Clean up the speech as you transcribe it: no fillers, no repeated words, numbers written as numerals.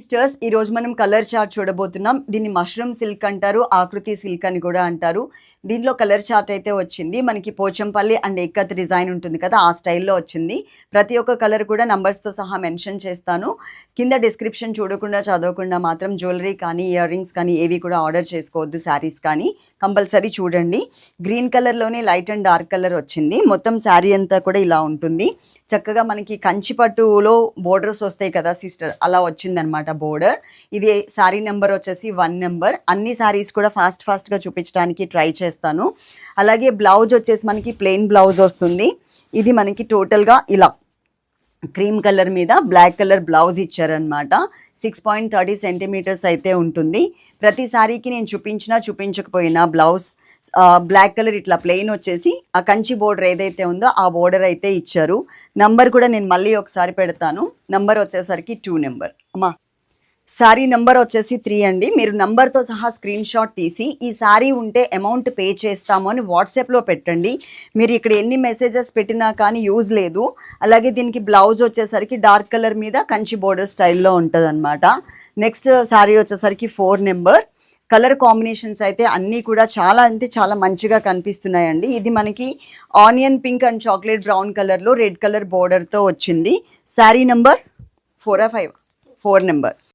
Sisters ఈ రోజు మనం కలర్ చార్ట్ చూడబోతున్నాం. దీన్ని మష్రూమ్ సిల్క్ అంటారు, ఆకృతి సిల్క్ అని కూడా అంటారు. దీంట్లో కలర్ చార్ట్ అయితే వచ్చింది. మనకి పోచంపల్లి అండ్ ఎక్కత్ డిజైన్ ఉంటుంది కదా, ఆ స్టైల్లో వచ్చింది. ప్రతి ఒక్క కలర్ కూడా నంబర్స్తో సహా మెన్షన్ చేస్తాను. కింద డిస్క్రిప్షన్ చూడకుండా చదవకుండా మాత్రం జ్యువెలరీ కానీ ఇయర్ రింగ్స్ కానీ ఏవి కూడా ఆర్డర్ చేసుకోవద్దు. శారీస్ కానీ కంపల్సరీ చూడండి. గ్రీన్ కలర్లోనే లైట్ అండ్ డార్క్ కలర్ వచ్చింది. మొత్తం శారీ అంతా కూడా ఇలా ఉంటుంది. చక్కగా మనకి కంచి పట్టులో బోర్డర్స్ వస్తాయి కదా సిస్టర్, అలా వచ్చిందనమాట బోర్డర్. ఇది శారీ నెంబర్ వచ్చేసి 1 నెంబర్. అన్ని శారీస్ కూడా ఫాస్ట్గా చూపించడానికి ట్రై చేస్తాను. అలాగే బ్లౌజ్ వచ్చేసి మనకి ప్లెయిన్ బ్లౌజ్ వస్తుంది. ఇది మనకి టోటల్గా ఇలా క్రీమ్ కలర్ మీద బ్లాక్ కలర్ బ్లౌజ్ ఇచ్చారనమాట. 6.30 సెంటీమీటర్స్ అయితే ఉంటుంది. ప్రతి శారీకి నేను చూపించకపోయినా బ్లౌజ్ బ్లాక్ కలర్ ఇట్లా ప్లెయిన్ వచ్చేసి ఆ కంచి బోర్డర్ ఏదైతే ఉందో ఆ బోర్డర్ అయితే ఇచ్చారు. నంబర్ కూడా నేను మళ్ళీ ఒకసారి పెడతాను. నంబర్ వచ్చేసరికి 2 నెంబర్. అమ్మా శారీ నెంబర్ వచ్చేసి 3 అండి. మీరు నంబర్తో సహా స్క్రీన్ షాట్ తీసి ఈ శారీ ఉంటే అమౌంట్ పే చేస్తాము అని వాట్సాప్లో పెట్టండి. మీరు ఇక్కడ ఎన్ని మెసేజెస్ పెట్టినా కానీ యూజ్ లేదు. అలాగే దీనికి బ్లౌజ్ వచ్చేసరికి డార్క్ కలర్ మీద కంచి బోర్డర్ స్టైల్లో ఉంటుంది అనమాట. నెక్స్ట్ శారీ వచ్చేసరికి 4 నెంబర్. కలర్ కాంబినేషన్స్ అయితే అన్నీ కూడా చాలా అంటే చాలా మంచిగా కనిపిస్తున్నాయండి. ఇది మనకి onion pink and chocolate brown కలర్లో రెడ్ కలర్ బోర్డర్తో వచ్చింది. Sari number 4 number.